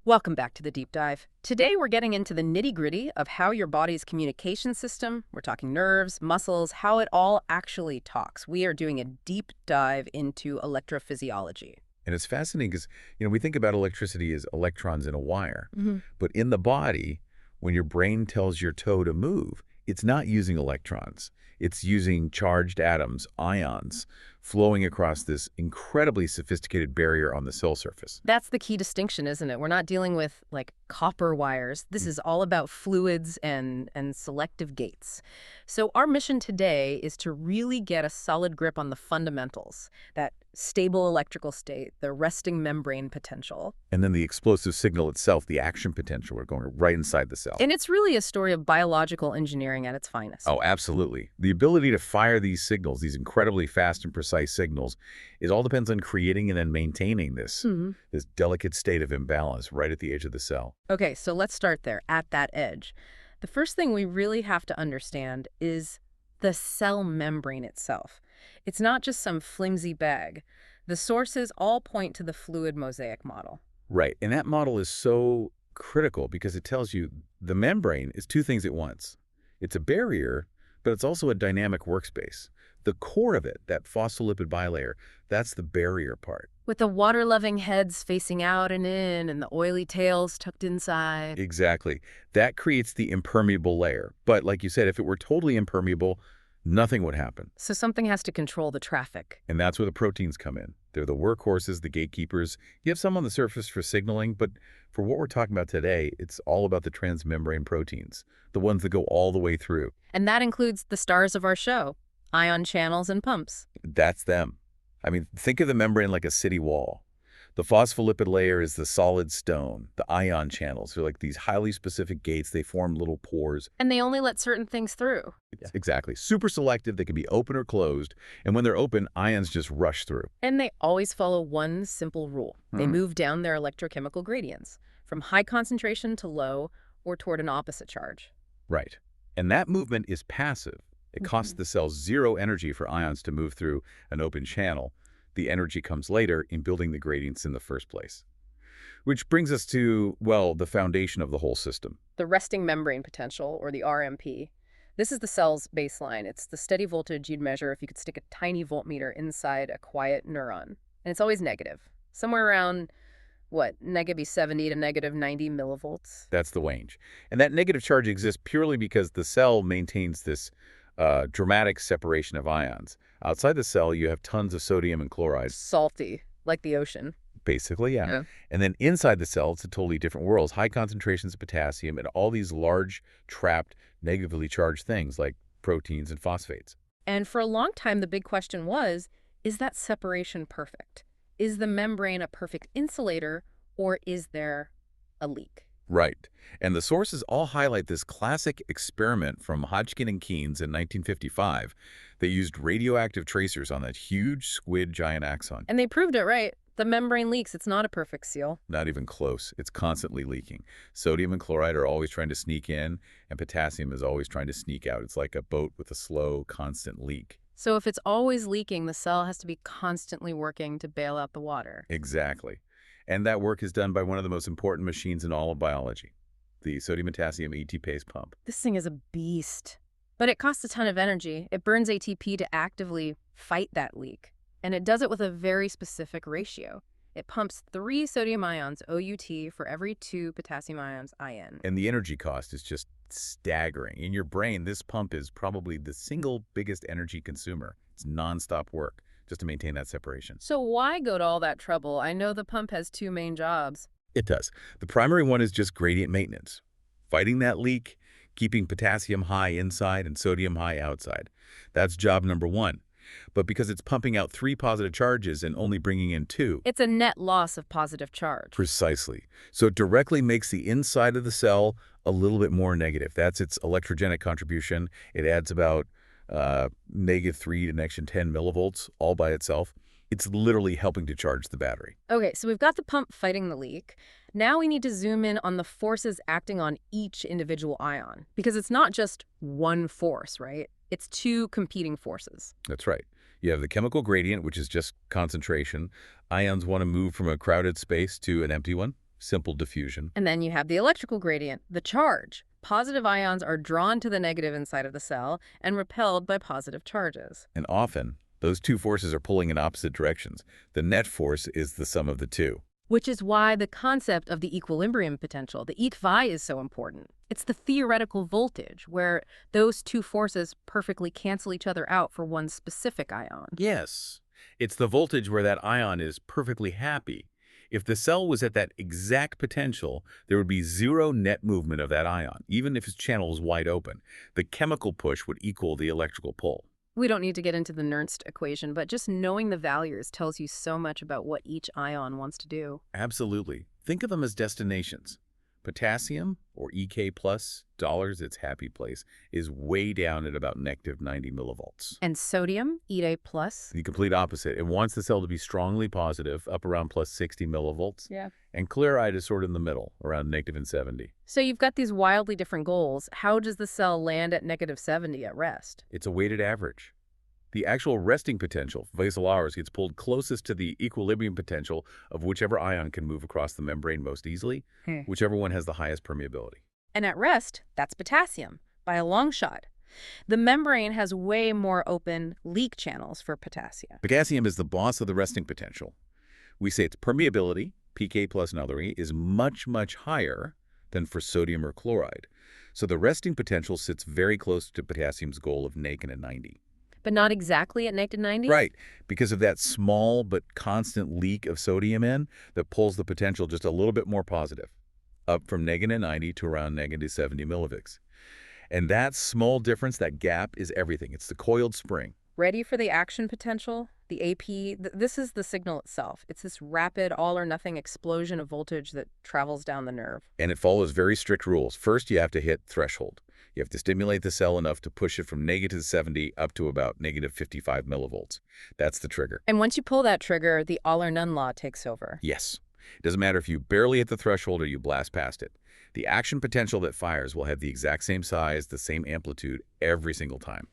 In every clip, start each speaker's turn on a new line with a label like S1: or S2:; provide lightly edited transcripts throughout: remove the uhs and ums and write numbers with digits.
S1: Welcome back to the deep dive. Today we're getting into the nitty-gritty of how your body's communication system, we're talking nerves, muscles, how it all actually talks. We are doing a deep dive into electrophysiology.
S2: And it's fascinating because, we think about electricity as electrons in a wire. But in the body, when your brain tells your toe to move, it's not using electrons. It's using charged atoms, ions, flowing across this incredibly sophisticated barrier on the cell surface.
S1: That's the key distinction, isn't it? We're not dealing with like copper wires. This is all about fluids and selective gates. So our mission today is to really get a solid grip on the fundamentals, that stable electrical state, the resting membrane potential.
S2: And then the explosive signal itself, the action potential, we're going right inside the cell.
S1: And it's really a story of biological engineering at its finest.
S2: Oh, absolutely. The ability to fire these signals, these incredibly fast and precise signals, it all depends on creating and then maintaining this delicate state of imbalance right at the edge of the cell.
S1: Okay, so let's start there, at that edge. The first thing we really have to understand is the cell membrane itself. It's not just some flimsy bag. The sources all point to the fluid mosaic model.
S2: Right, and that model is so critical because it tells you the membrane is two things at once. It's a barrier, but it's also a dynamic workspace. The core of it, that phospholipid bilayer, that's the barrier part.
S1: With the water-loving heads facing out and in and the oily tails tucked inside.
S2: Exactly. That creates the impermeable layer. But like you said, if it were totally impermeable, nothing would happen.
S1: So something has to control the traffic.
S2: And that's where the proteins come in. They're the workhorses, the gatekeepers. You have some on the surface for signaling, but for what we're talking about today, it's all about the transmembrane proteins, the ones that go all the way through.
S1: And that includes the stars of our show, ion channels and pumps.
S2: That's them. I mean, think of the membrane like a city wall. The phospholipid layer is the solid stone. The ion channels are like these highly specific gates. They form little pores.
S1: And they only let certain things through.
S2: Exactly. Super selective. They can be open or closed. And when they're open, ions just rush through.
S1: And they always follow one simple rule. They move down their electrochemical gradients, from high concentration to low or toward an opposite charge.
S2: Right. And that movement is passive. It costs the cells zero energy for ions to move through an open channel. The energy comes later in building the gradients in the first place. Which brings us to, well, the foundation of the whole system.
S1: The resting membrane potential, or the RMP. This is the cell's baseline. It's the steady voltage you'd measure if you could stick a tiny voltmeter inside a quiet neuron. And it's always negative. Somewhere around, negative 70 to negative 90 millivolts?
S2: That's the range. And that negative charge exists purely because the cell maintains this dramatic separation of ions. Outside the cell, you have tons of sodium and chloride.
S1: Salty, like the ocean.
S2: Basically, yeah. And then inside the cell, it's a totally different world. High concentrations of potassium and all these large, trapped, negatively charged things like proteins and phosphates.
S1: And for a long time, the big question was, is that separation perfect? Is the membrane a perfect insulator, or is there a leak?
S2: Right. And the sources all highlight this classic experiment from Hodgkin and Keynes in 1955. They used radioactive tracers on that huge squid giant axon.
S1: And they proved it right. The membrane leaks. It's not a perfect seal.
S2: Not even close. It's constantly leaking. Sodium and chloride are always trying to sneak in, and potassium is always trying to sneak out. It's like a boat with a slow, constant leak.
S1: So if it's always leaking, the cell has to be constantly working to bail out the water.
S2: Exactly. And that work is done by one of the most important machines in all of biology, the sodium-potassium ATPase pump.
S1: This thing is a beast. But it costs a ton of energy. It burns ATP to actively fight that leak. And it does it with a very specific ratio. It pumps 3 sodium ions, OUT, for every 2 potassium ions, IN.
S2: And the energy cost is just staggering. In your brain, this pump is probably the single biggest energy consumer. It's nonstop work just to maintain that separation.
S1: So why go to all that trouble? I know the pump has 2 main jobs.
S2: It does. The primary one is just gradient maintenance, fighting that leak, keeping potassium high inside and sodium high outside. That's job number 1. But because it's pumping out 3 positive charges and only bringing in 2,
S1: it's a net loss of positive charge.
S2: Precisely. So it directly makes the inside of the cell a little bit more negative. That's its electrogenic contribution. It adds about -3 to -10 millivolts all by itself. It's literally helping to charge the battery.
S1: Okay, so we've got the pump fighting the leak. Now we need to zoom in on the forces acting on each individual ion, because it's not just one force, right? It's 2 competing forces.
S2: That's right. You have the chemical gradient, which is just concentration. Ions want to move from a crowded space to an empty one. simple diffusion.
S1: And then you have the electrical gradient, the charge. Positive ions are drawn to the negative inside of the cell and repelled by positive charges.
S2: And often, those two forces are pulling in opposite directions. The net force is the sum of the two.
S1: Which is why the concept of the equilibrium potential, the EQ-phi, is so important. It's the theoretical voltage where those two forces perfectly cancel each other out for one specific ion.
S2: Yes. It's the voltage where that ion is perfectly happy. If the cell was at that exact potential, there would be zero net movement of that ion, even if its channel was wide open. The chemical push would equal the electrical pull.
S1: We don't need to get into the Nernst equation, but just knowing the values tells you so much about what each ion wants to do.
S2: Absolutely. Think of them as destinations. Potassium, or EK+, dollars, its happy place, is way down at about negative 90 millivolts.
S1: And sodium, EA+.
S2: The complete opposite. It wants the cell to be strongly positive, up around plus 60 millivolts.
S1: Yeah.
S2: And chloride is sort of in the middle, around negative 70.
S1: So you've got these wildly different goals. How does the cell land at negative 70 at rest?
S2: It's a weighted average. The actual resting potential, Vesel hours, gets pulled closest to the equilibrium potential of whichever ion can move across the membrane most easily, whichever one has the highest permeability.
S1: And at rest, that's potassium, by a long shot. The membrane has way more open leak channels for potassium.
S2: Potassium is the boss of the resting potential. We say its permeability, pK plus nullity, is much, much higher than for sodium or chloride. So the resting potential sits very close to potassium's goal of negative 90.
S1: But not exactly at negative 90?
S2: Right, because of that small but constant leak of sodium in that pulls the potential just a little bit more positive, up from negative 90 to around negative 70 milliVics. And that small difference, that gap, is everything. It's the coiled spring.
S1: Ready for the action potential? The AP, this is the signal itself. It's this rapid, all-or-nothing explosion of voltage that travels down the nerve.
S2: And it follows very strict rules. First, you have to hit threshold. You have to stimulate the cell enough to push it from negative 70 up to about negative 55 millivolts. That's the trigger.
S1: And once you pull that trigger, the all-or-none law takes over.
S2: Yes. It doesn't matter if you barely hit the threshold or you blast past it. The action potential that fires will have the exact same size, the same amplitude every single time.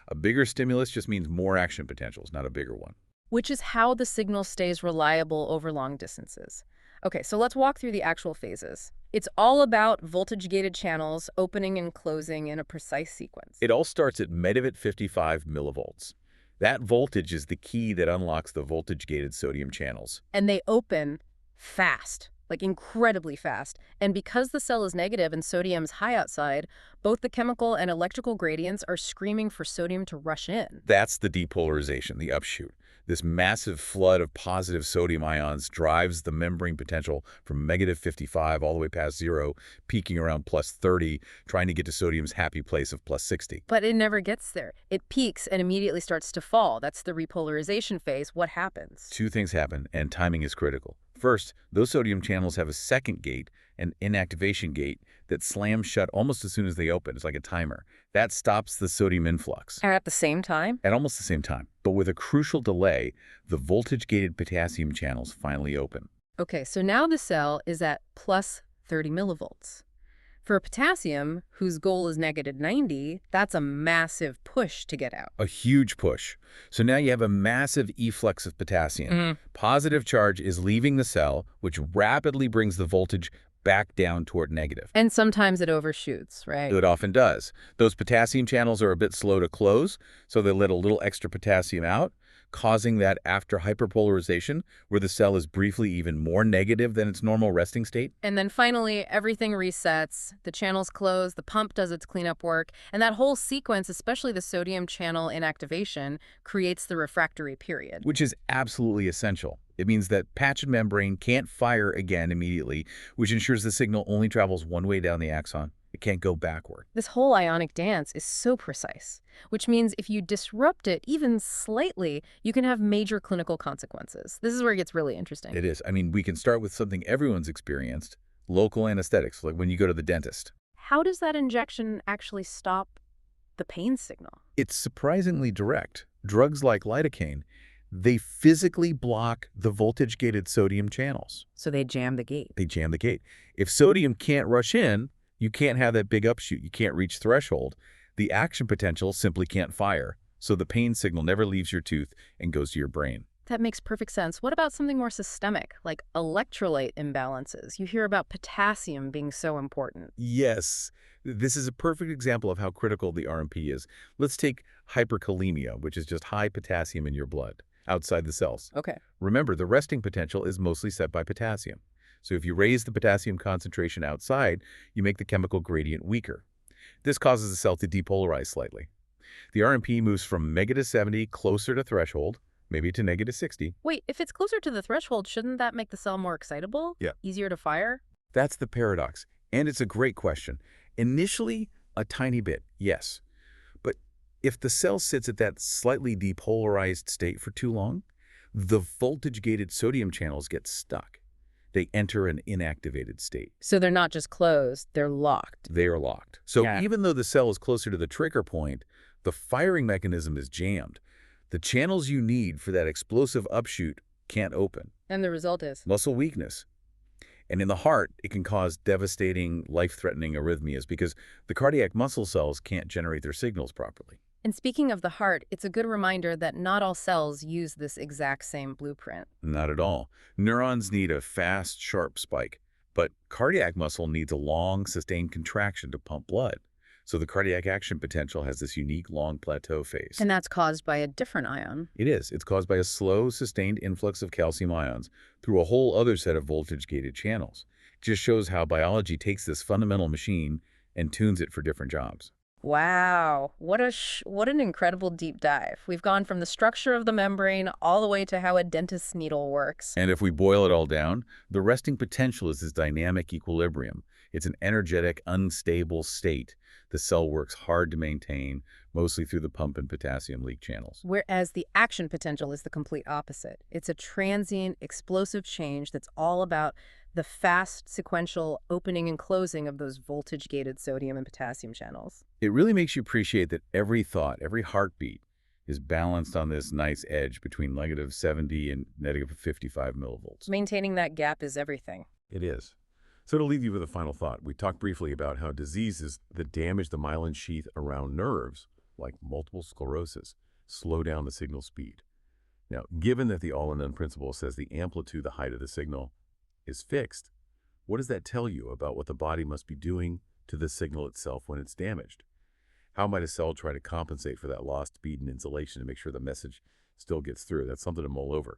S2: A bigger stimulus just means more action potentials, not a bigger one.
S1: Which is how the signal stays reliable over long distances. Okay, so let's walk through the actual phases. It's all about voltage-gated channels opening and closing in a precise sequence.
S2: It all starts at negative 55 millivolts. That voltage is the key that unlocks the voltage-gated sodium channels.
S1: And they open fast, like incredibly fast. And because the cell is negative and sodium's high outside, both the chemical and electrical gradients are screaming for sodium to rush in.
S2: That's the depolarization, the upshoot. This massive flood of positive sodium ions drives the membrane potential from negative 55 all the way past zero, peaking around plus 30, trying to get to sodium's happy place of plus 60.
S1: But it never gets there. It peaks and immediately starts to fall. That's the repolarization phase. What happens?
S2: Two things happen, and timing is critical. First, those sodium channels have a second gate, an inactivation gate, that slams shut almost as soon as they open. It's like a timer. That stops the sodium influx.
S1: And at the same time?
S2: At almost the same time. But with a crucial delay, the voltage-gated potassium channels finally open.
S1: Okay, so now the cell is at plus 30 millivolts. For potassium, whose goal is negative 90, that's a massive push to get out.
S2: A huge push. So now you have a massive efflux of potassium. Positive charge is leaving the cell, which rapidly brings the voltage back down toward negative.
S1: And sometimes it overshoots, right?
S2: It often does. Those potassium channels are a bit slow to close, so they let a little extra potassium out, causing that after hyperpolarization where the cell is briefly even more negative than its normal resting state.
S1: And then finally, everything resets, the channels close, the pump does its cleanup work, and that whole sequence, especially the sodium channel inactivation, creates the refractory period.
S2: Which is absolutely essential. It means that patch and membrane can't fire again immediately, which ensures the signal only travels one way down the axon. It can't go backward.
S1: This whole ionic dance is so precise, which means if you disrupt it even slightly, you can have major clinical consequences. This is where it gets really interesting.
S2: It is. I mean, we can start with something everyone's experienced, local anesthetics, like when you go to the dentist.
S1: How does that injection actually stop the pain signal?
S2: It's surprisingly direct. Drugs like lidocaine, they physically block the voltage-gated sodium channels.
S1: So they jam the gate.
S2: They jam the gate. If sodium can't rush in, you can't have that big upshoot. You can't reach threshold. The action potential simply can't fire, so the pain signal never leaves your tooth and goes to your brain.
S1: That makes perfect sense. What about something more systemic, like electrolyte imbalances? You hear about potassium being so important.
S2: Yes, this is a perfect example of how critical the RMP is. Let's take hyperkalemia, which is just high potassium in your blood, outside the cells.
S1: Okay.
S2: Remember, the resting potential is mostly set by potassium. So if you raise the potassium concentration outside, you make the chemical gradient weaker. This causes the cell to depolarize slightly. The RMP moves from -70 closer to threshold, maybe to -60.
S1: Wait, if it's closer to the threshold, shouldn't that make the cell more excitable?
S2: Yeah.
S1: Easier to fire?
S2: That's the paradox. And it's a great question. Initially, a tiny bit, yes. But if the cell sits at that slightly depolarized state for too long, the voltage-gated sodium channels get stuck. They enter an inactivated state.
S1: So they're not just closed, they're locked.
S2: They are locked. So
S1: Yeah.
S2: even though the cell is closer to the trigger point, the firing mechanism is jammed. The channels you need for that explosive upshoot can't open.
S1: And the result is?
S2: Muscle weakness. And in the heart, it can cause devastating, life-threatening arrhythmias because the cardiac muscle cells can't generate their signals properly.
S1: And speaking of the heart, it's a good reminder that not all cells use this exact same blueprint.
S2: Not at all. Neurons need a fast, sharp spike, but cardiac muscle needs a long, sustained contraction to pump blood. So the cardiac action potential has this unique long plateau phase.
S1: And that's caused by a different ion.
S2: It is. It's caused by a slow, sustained influx of calcium ions through a whole other set of voltage-gated channels. It just shows how biology takes this fundamental machine and tunes it for different jobs.
S1: Wow, what an incredible deep dive. We've gone from the structure of the membrane all the way to how a dentist's needle works.
S2: And if we boil it all down, the resting potential is this dynamic equilibrium. It's an energetic, unstable state the cell works hard to maintain, mostly through the pump and potassium leak channels.
S1: Whereas the action potential is the complete opposite. It's a transient, explosive change that's all about the fast, sequential opening and closing of those voltage-gated sodium and potassium channels.
S2: It really makes you appreciate that every thought, every heartbeat, is balanced on this nice edge between -70 and -55 millivolts.
S1: Maintaining that gap is everything.
S2: It is. So to leave you with a final thought, we talked briefly about how diseases that damage the myelin sheath around nerves, like multiple sclerosis, slow down the signal speed. Now, given that the all-in-one principle says the amplitude, the height of the signal, is fixed, what does that tell you about what the body must be doing to the signal itself when it's damaged? How might a cell try to compensate for that lost speed and insulation to make sure the message still gets through? That's something to mull over.